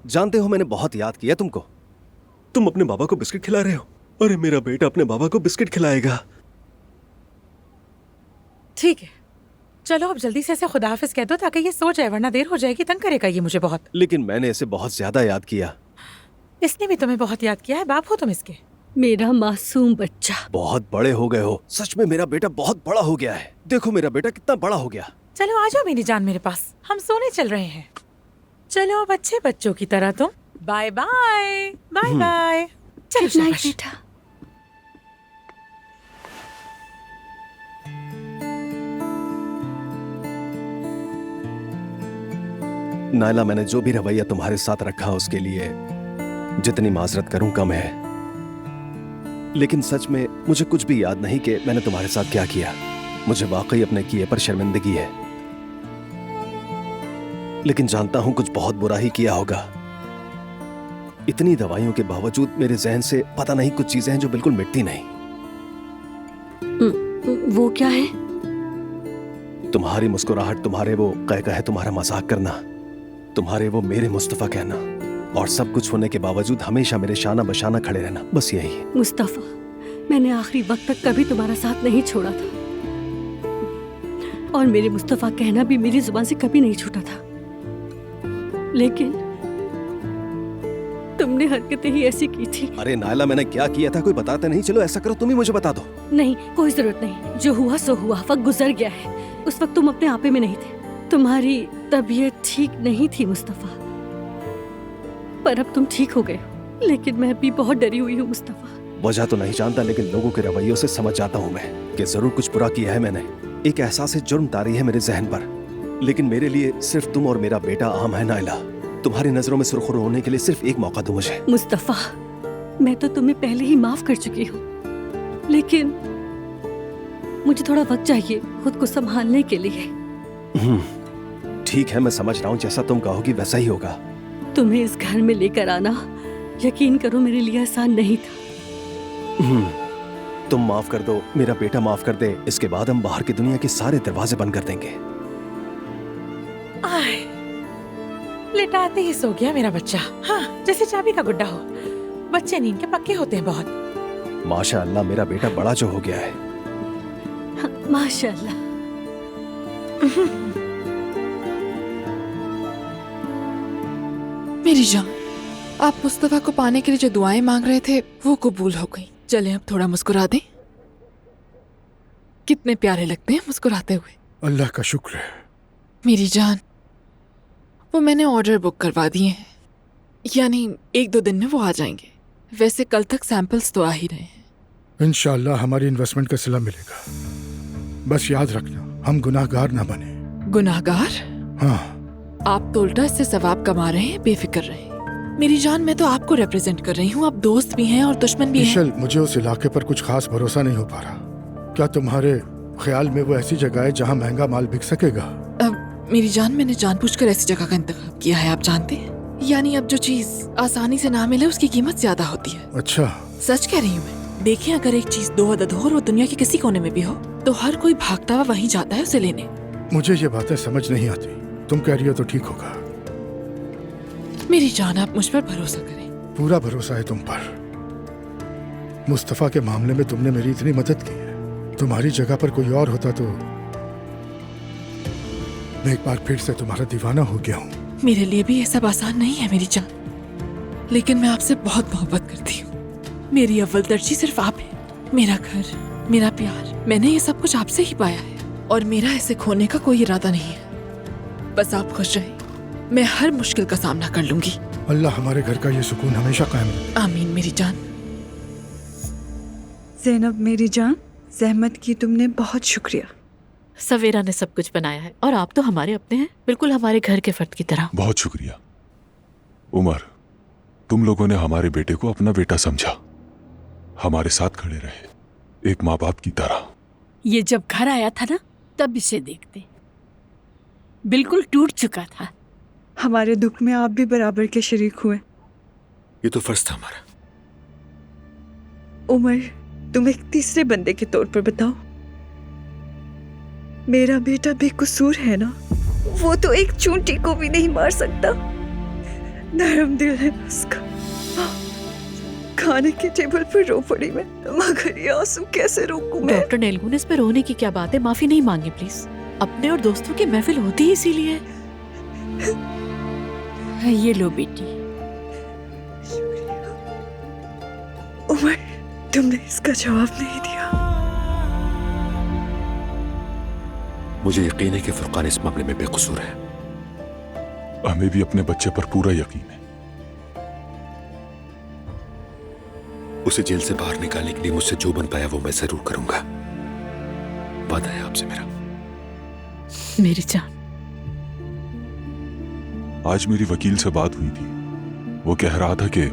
जानते हो मैंने बहुत याद किया तुमको। तुम अपने बाबा को बिस्किट खिला रहे हो। अरे मेरा बेटा अपने बाबा को बिस्किट खिलाएगा। ठीक है, चलो अब जल्दी से ऐसे खुदा हाफिज कह दो ताकि ये सो जाए, वरना देर हो जाएगी। तंग करेगा ये मुझे बहुत। लेकिन मैंने इसे बहुत ज्यादा याद किया। इसने भी तुम्हें बहुत याद किया है। बाप हो तुम इसके। मेरा मासूम बच्चा। बहुत बड़े हो गए हो। सच में मेरा बेटा बहुत बड़ा हो गया है। देखो मेरा बेटा कितना बड़ा हो गया। चलो आ जाओ मेरी जान मेरे पास, हम सोने चल रहे हैं। चलो अब अच्छे बच्चों की तरह तुम। Bye bye bye bye. चलो शाबाश। बेटा। नायला, मैंने जो भी रवैया तुम्हारे साथ रखा उसके लिए जितनी माजरत करूं कम है। लेकिन सच में मुझे कुछ भी याद नहीं कि मैंने तुम्हारे साथ क्या किया। मुझे वाकई अपने किए पर शर्मिंदगी है। लेकिन जानता हूं कुछ बहुत बुरा ही किया होगा। इतनी दवाइयों के बावजूद मेरे जहन से पता नहीं कुछ चीजें हैं जो बिल्कुल मिटती नहीं। वो क्या है? तुम्हारी मुस्कुराहट, तुम्हारे वो कह तुम्हारा मजाक करना, तुम्हारे वो मेरे मुस्तफा कहना, और सब कुछ होने के बावजूद हमेशा मेरे शाना बशाना खड़े रहना, बस यही। मुस्तफा, मैंने आखिरी वक्त तक कभी तुम्हारा साथ नहीं छोड़ा था, और मेरे मुस्तफा कहना भी मेरी जुबान से कभी नहीं छूटा था। लेकिन तुमने हरकतें ही ऐसी की थी। अरे नायला, मैंने क्या किया था कोई बताते नहीं। चलो ऐसा करो, तुम ही मुझे बता दो। नहीं, कोई जरूरत नहीं। जो हुआ सो हुआ, वक्त गुजर गया है। उस वक्त तुम अपने आपे में नहीं थे। तुम्हारी तबीयत ठीक नहीं थी मुस्तफा, पर अब तुम ठीक हो गए हो। लेकिन मैं अभी बहुत डरी हुई हूँ मुस्तफा। वजह तो नहीं जानता, लेकिन लोगों के रवैयों से समझ जाता हूँ मैं कि जरूर कुछ बुरा किया है मैंने। एक एहसास जुर्म तारी है मेरे जहन पर, लेकिन मेरे लिए सिर्फ तुम और मेरा बेटा आम है नाइला। तुम्हारी नजरों में सुर्खरू होने के लिए सिर्फ एक मौका दो मुझे। मुस्तफा, मैं तो तुम्हें पहले ही माफ कर चुकी हूँ, लेकिन मुझे थोड़ा वक्त चाहिए खुद को संभालने के लिए। ठीक है, मैं समझ रहा हूँ, जैसा तुम कहोगी वैसा ही होगा। तुम्हें इस घर में लेकर आना, यकीन करो, मेरे लिए आसान नहीं था। तुम माफ कर दो, मेरा बेटा माफ कर दे, इसके बाद हम बाहर की दुनिया के सारे दरवाजे बंद कर देंगे। लेटाते ही सो गया मेरा बच्चा। हाँ, जैसे चाबी का गुड्डा हो। बच्चे नींद के पक्के होते हैं बहुत। माशाअल्लाह, मेरा बेटा बड़ा जो हो गया है। हाँ, माशाअल्लाह। मेरी जान, आप मुस्तफा को पाने के लिए जो दुआएं मांग रहे थे वो कबूल हो गई। चले अब थोड़ा मुस्कुरा दें। कितने प्यारे लगते हैं मुस्कुराते हुए। अल्लाह का शुक्र है। मेरी जान, वो मैंने ऑर्डर बुक करवा दिए हैं, यानी 1-2 दिन में वो आ जाएंगे। वैसे कल तक सैंपल्स तो आ ही रहे हैं। इंशाअल्लाह हमारी इन्वेस्टमेंट का सिला मिलेगा। बस याद रखना, हम गुनाहगार ना बने। गुनाहगार? हाँ। आप तो उल्टा इससे सवाब कमा रहे हैं, बेफिक्र रहे। मेरी जान, मैं तो आपको रिप्रेजेंट कर रही हूँ। आप दोस्त भी हैं और दुश्मन भी हैं। निशल, मुझे उस इलाके पर कुछ खास भरोसा नहीं हो पा रहा। क्या तुम्हारे ख्याल में वो ऐसी जगह है जहाँ महंगा माल बिक सकेगा? मेरी जान, मैंने जानबूझकर ऐसी जगह का इंतखाब किया है, आप जानते हैं। यानी अब जो चीज आसानी से ना मिले उसकी कीमत ज्यादा होती है। अच्छा। सच कह रही हूँ मैं। देखिए, अगर एक चीज 2 अदद हो और वो दुनिया के किसी कोने में भी हो, तो हर कोई भागता हुआ वहीं जाता है उसे लेने। मुझे ये बातें समझ नहीं आती। तुम कह रही हो तो ठीक होगा। मेरी जान, आप मुझ पर भरोसा करें। पूरा भरोसा है तुम पर। मुस्तफा के मामले में तुमने मेरी इतनी मदद की है। तुम्हारी जगह पर कोई और होता तो मैं एक बार फिर से तुम्हारा दीवाना हो गया हूँ। मेरे लिए भी ये सब आसान नहीं है मेरी जान, लेकिन मैं आपसे बहुत मोहब्बत करती हूँ। मेरी अव्वल तरजीह सिर्फ आप है। मेरा घर, मेरा प्यार, मैंने ये सब कुछ आपसे ही पाया है और मेरा इसे खोने का कोई इरादा नहीं है। बस आप खुश रहें, मैं हर मुश्किल का सामना कर लूंगी। अल्लाह हमारे घर का ये सुकून हमेशा कायम रखे। आमीन मेरी जान। ज़ैनब मेरी जान, ज़हमत की तुमने, बहुत शुक्रिया। सवेरा ने सब कुछ बनाया है और आप तो हमारे अपने हैं, बिल्कुल हमारे घर के फर्द की तरह। बहुत शुक्रिया उमर, तुम लोगों ने हमारे बेटे को अपना बेटा समझा, हमारे साथ खड़े रहे एक माँ बाप की तरह। ये जब घर आया था ना, तब इसे देखते, बिल्कुल टूट चुका था। हमारे दुख में आप भी बराबर के शरीक हुए। ये तो फर्ज था हमारा। उमर, तुम एक तीसरे बंदे के तौर पर बताओ, मेरा बेटा बेकसूर है ना? वो तो एक चूंटी को भी नहीं मार सकता। नरम दिल है उसका। खाने के टेबल पर रो पड़ी मैं, मगर ये आंसू कैसे रोकूं मैं? डॉक्टर नेलगुन, इस पे रोने की क्या बात है? माफी नहीं मांगी प्लीज। अपने और दोस्तों की महफिल होती ही इसीलिए। ये लो बेटी। उमर, तुमने इसका जवाब नहीं दिया। मुझे यकीन है कि फुरकान इस मामले में बेकसूर है। हमें भी अपने बच्चे पर पूरा यकीन है। उसे जेल से बाहर निकालने के लिए मुझसे जो बन पाया वो मैं जरूर करूंगा। वादा है आपसे मेरा। मेरी जान, आज मेरी वकील से बात हुई थी। वो कह रहा था कि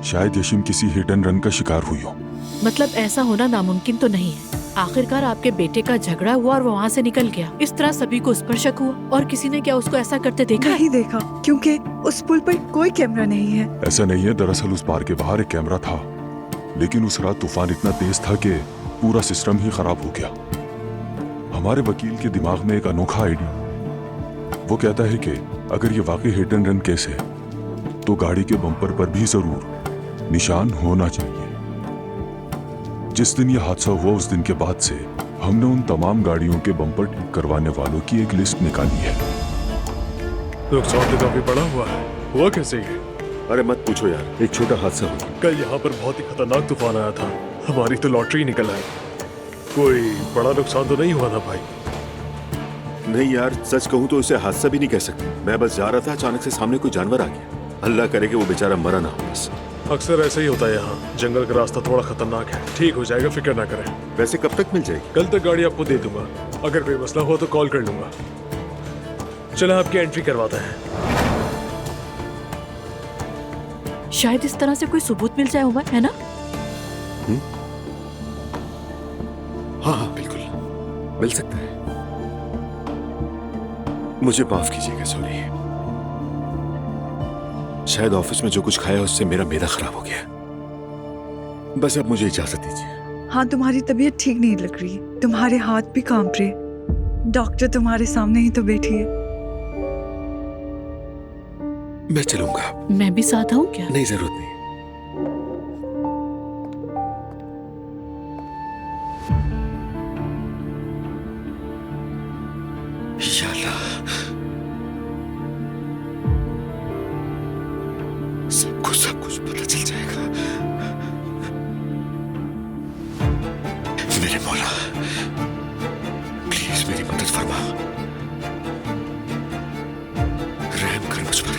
शायद यशीम किसी हिट एंड रन का शिकार हुई हो। मतलब ऐसा होना नामुमकिन तो नहीं है। आखिरकार आपके बेटे का झगड़ा हुआ और वो वहाँ से निकल गया। इस तरह सभी को उस पर शक हुआ। और किसी ने क्या उसको ऐसा करते देखा? नहीं देखा, क्योंकि उस पुल पर कोई कैमरा नहीं है। ऐसा नहीं है, दरअसल उस पार के बाहर एक कैमरा था, लेकिन उस रात तूफान इतना तेज था कि पूरा सिस्टम ही खराब हो गया। हमारे वकील के दिमाग में एक अनोखा आइडिया। वो कहता है कि अगर ये वाकई हिट एंड रन केस है तो गाड़ी के बम्पर पर भी जरूर निशान होना चाहिए। जिस दिन यह हादसा हुआ उस दिन के बाद से हमने उन तमाम गाड़ियों के बम्पर ठीक करवाने वालों की एक लिस्ट निकाली है। नुकसान तो काफी बड़ा हुआ है। हुआ कैसे ये? अरे मत पूछो यार, एक छोटा हादसा हो गया। कल यहाँ पर बहुत ही खतरनाक तूफान आया था। हमारी तो लॉटरी निकल आई। कोई बड़ा नुकसान तो नहीं हुआ था भाई? नहीं यार, सच कहूँ तो इसे हादसा भी नहीं कह सकते। मैं बस जा रहा था, अचानक से सामने कोई जानवर आ गया। अल्लाह करे कि वो बेचारा मरा ना हो बस। अक्सर ऐसा ही होता है यहाँ, जंगल का रास्ता थोड़ा खतरनाक है। ठीक हो जाएगा, फिक्र ना करें। वैसे कब तक मिल जाएगी? कल तक गाड़ी आपको दे दूंगा। अगर कोई मसला हो तो कॉल कर लूंगा। चलो आपकी एंट्री करवाते हैं। शायद इस तरह से कोई सबूत मिल जाए उमर, है ना? हाँ हाँ बिल्कुल मिल सकता है। मुझे माफ कीजिएगा, सॉरी। शायद ऑफिस में जो कुछ खाया उससे मेरा मैदा खराब हो गया। बस अब मुझे इजाजत दीजिए। हाँ, तुम्हारी तबीयत ठीक नहीं लग रही, तुम्हारे हाथ भी कांप रहे। डॉक्टर तुम्हारे सामने ही तो बैठी है। मैं चलूंगा। मैं भी साथ आऊं क्या? नहीं, जरूरत नहीं। सब कुछ पता चल जाएगा। मेरे मौला, प्लीज मेरी मदद फरमा, रहम कर मुझ पर।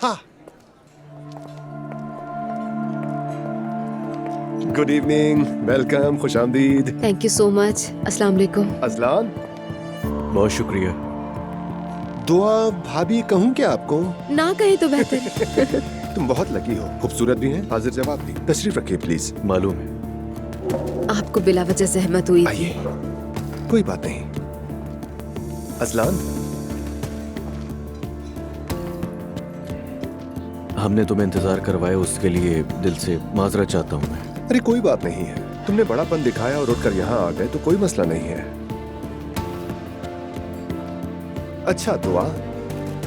हाँ, गुड इवनिंग, वेलकम, खुशामदीद। Thank you so much. अस्सलाम वालेकुम। अजलान, बहुत शुक्रिया। दुआ भाभी कहूँ क्या आपको? ना कहे तो बेहतर। तुम बहुत लकी हो, खूबसूरत भी हैं, हाजिर जवाब भी। तशरीफ रखिए प्लीज। मालूम है आपको बिला वजह सहमत हुई थी। कोई बात नहीं। अजलान, हमने तुम्हें इंतजार करवाया, उसके लिए दिल से माजरत चाहता हूँ मैं। अरे कोई बात नहीं है, तुमने बड़ापन दिखाया और उठकर यहाँ आ गए तो कोई मसला नहीं है। अच्छा दुआ,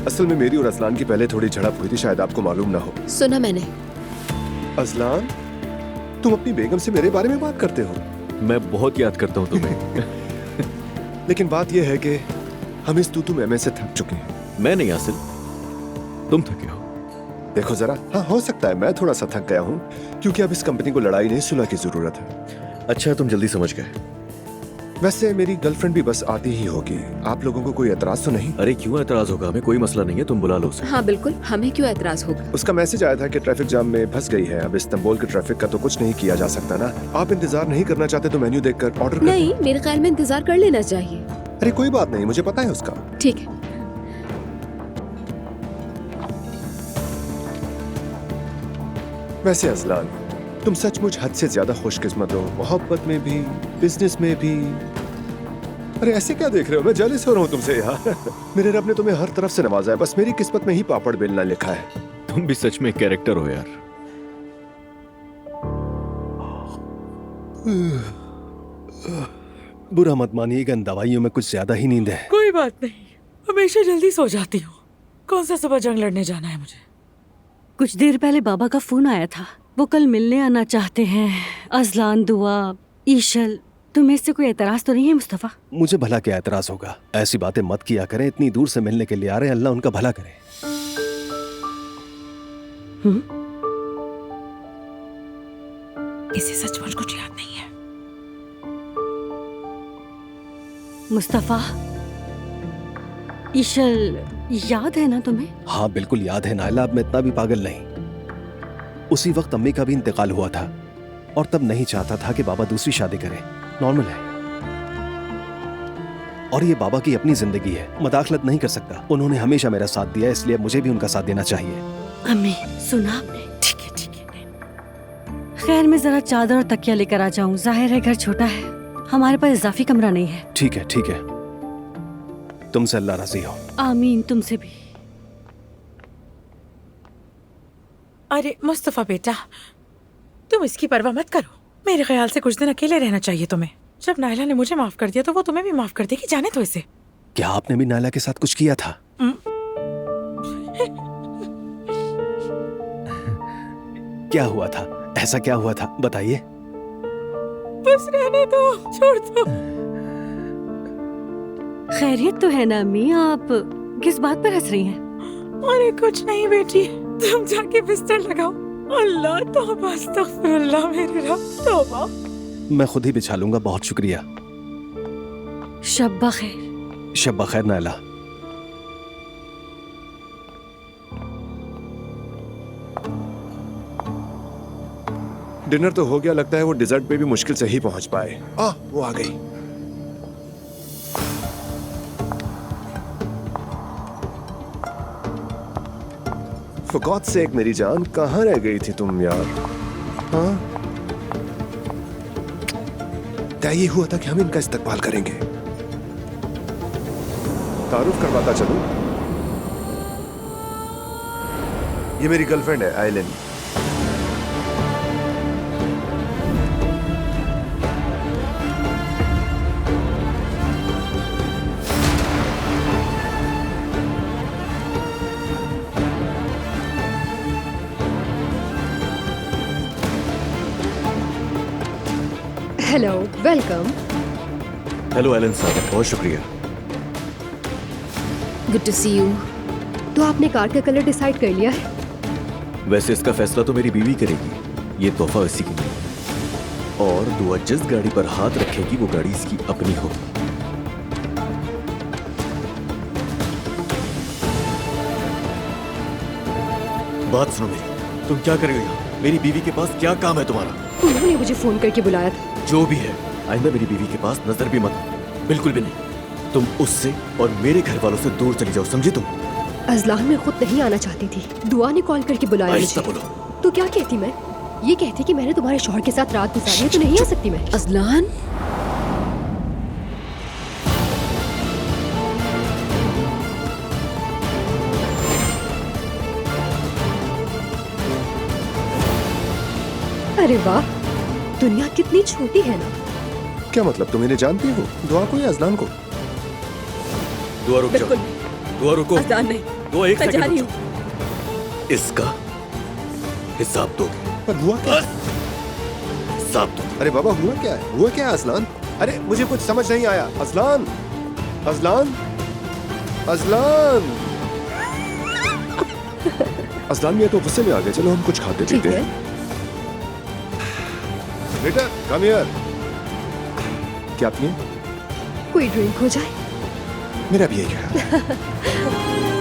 असल में मेरी और अजलान की पहले थोड़ी झड़प हुई थी, शायद आपको मालूम ना हो। सुना मैंने। अजलान, तुम अपनी बेगम से मेरे बारे में बात करते हो? मैं बहुत याद करता हूँ तुम्हें। लेकिन बात यह है कि हम इस तू में से थक चुके हैं। मैं नहीं हासिल, तुम थके हो। देखो जरा, हाँ हो सकता है मैं थोड़ा सा थक गया हूँ, क्योंकि अब इस कंपनी को लड़ाई नहीं सुलह की जरूरत है। अच्छा, तुम जल्दी समझ गए। वैसे मेरी गर्लफ्रेंड भी बस आती ही होगी, आप लोगों को कोई एतराज तो नहीं? अरे क्यों एतराज होगा, हमें कोई मसला नहीं है, तुम बुला लो उसे। हाँ बिल्कुल, हमें क्यों एतराज होगा। उसका मैसेज आया था कि ट्रैफिक जाम में फंस गई है। अब इस्तांबुल के ट्रैफिक का तो कुछ नहीं किया जा सकता ना। आप इंतजार नहीं करना चाहते तो मेन्यू देखकर ऑर्डर कर। नहीं, मेरे ख्याल में इंतजार कर लेना चाहिए। अरे कोई बात नहीं, मुझे पता है उसका। ठीक है। वैसे अजलान, तुम सचमुच हद से ज्यादा खुशकिस्मत हो, मोहब्बत में भी, बिजनेस में भी। अरे ऐसे क्या देख रहे हो, मैं जेलस हो रहा हूँ तुमसे यार। मेरे रब ने तुम्हें हर तरफ से नवाजा है, बस मेरी किस्मत में ही पापड़ बेलना लिखा है। तुम भी सच में कैरेक्टर हो यार। बुरा मत मानिएगा, इन दवाइयों में कुछ ज्यादा ही नींद है। कोई बात नहीं, हमेशा जल्दी सो जाती हूँ। कौन सा सुबह जंग लड़ने जाना है मुझे? कुछ देर पहले बाबा का फोन आया था, वो कल मिलने आना चाहते हैं। अजलान, दुआ, ईशल, तुम्हें इससे कोई एतराज तो नहीं है मुस्तफा? मुझे भला क्या एतराज होगा, ऐसी बातें मत किया करें। इतनी दूर से मिलने के लिए आ रहे हैं, अल्लाह उनका भला करे। इसे सचमुच कुछ याद नहीं है। मुस्तफा, ईशल याद है ना तुम्हें? हाँ बिल्कुल याद है नायला, अब मैं इतना भी पागल नहीं। उसी वक्त अम्मी का भी इंतकाल हुआ था और तब नहीं चाहता था कि बाबा दूसरी शादी करें, नॉर्मल है। और ये बाबा की अपनी जिंदगी है, मदाखलत नहीं कर सकता। उन्होंने हमेशा मेरा साथ दिया, इसलिए मुझे भी उनका साथ देना चाहिए। अम्मी, सुना आपने? ठीक है ठीक है। खैर, मैं जरा चादर और तकिया लेकर आ जाऊं। जाहिर है घर छोटा है, हमारे पास इजाफी कमरा नहीं है। ठीक है ठीक है, तुमसे अल्लाह राजी हो। आमीन, तुमसे भी। अरे मुस्तफा बेटा, तुम इसकी परवाह मत करो। मेरे ख्याल से कुछ दिन अकेले रहना चाहिए तुम्हें। जब नायला ने मुझे माफ कर दिया तो वो तुम्हें भी माफ कर देगी, जाने दो इसे। क्या आपने भी नायला के साथ कुछ किया था? क्या हुआ था? ऐसा क्या हुआ था, बताइए। बस रहने दो, छोड़ दो। खैरियत तो है ना अम्मी? आप किस बात पर हंस रही हैं? अरे कुछ नहीं बेटी, तुम जाके बिस्तर लगाओ। अल्लाह तौबा अस्तगफिरुल्लाह मेरे रब, तौबा। मैं खुद ही बिछा लूंगा, बहुत शुक्रिया। शब बखैर। शब बखैर नायला। डिनर तो हो गया, लगता है वो डिजर्ट पे भी मुश्किल से ही पहुंच पाए। वो आ गई। For God's sake मेरी जान, कहाँ रह गई थी तुम यार? हाँ? तय ये हुआ था कि हम इनका इस्तकबाल करेंगे। तारुफ करवाता चलूं? ये मेरी गर्लफ्रेंड है Eileen. Hello, welcome. Hello Alan साहब, बहुत शुक्रिया। Good to see you. तो आपने कार का कलर डिसाइड कर लिया है? वैसे इसका फैसला तो मेरी बीवी करेगी, ये तोहफा इसी की नहीं। और दुआ जिस गाड़ी पर हाथ रखेगी वो गाड़ी इसकी अपनी होगी। बात सुनो मेरी, तुम क्या कर रहे हो यहाँ? मेरी बीवी के पास क्या काम है तुम्हारा? उन्होंने मुझे फोन करके बुलाया था। जो भी है, आइंदा मेरी बीवी के पास नजर भी मत आना, बिल्कुल भी नहीं। तुम उससे और मेरे घर वालों से दूर चली जाओ, समझी तुम? अजलान मैं खुद नहीं आना चाहती थी, दुआ ने कॉल करके बुलाया मुझे। बोलो। तो क्या कहती मैं? ये कहती कि मैंने तुम्हारे शौहर के साथ रात गुजारी है, तो नहीं आ सकती मैं। अजलान, अरे वाह, दुनिया कितनी छोटी है ना। क्या मतलब, तुम इन्हें जानती हो? दुआ को या अजलान को? दुआ रुक जाओ, दुआ रुको। अजलान नहीं, दुआ एक मैं जा रही सेकंड। इसका हिसाब दोगे? पर हुआ क्या? हिसाब दो। अरे बाबा, हुआ क्या है? हुआ क्या है अजलान? अरे मुझे कुछ समझ नहीं आया। Azlan, Azlan, Azlan. अजलान ये तो गुस्से में आ गए। चलो हम कुछ खाते पीते हैं। बेटा कम हियर। क्या आपने? कोई ड्रिंक हो जाए। मेरा भी यही ख्याल है।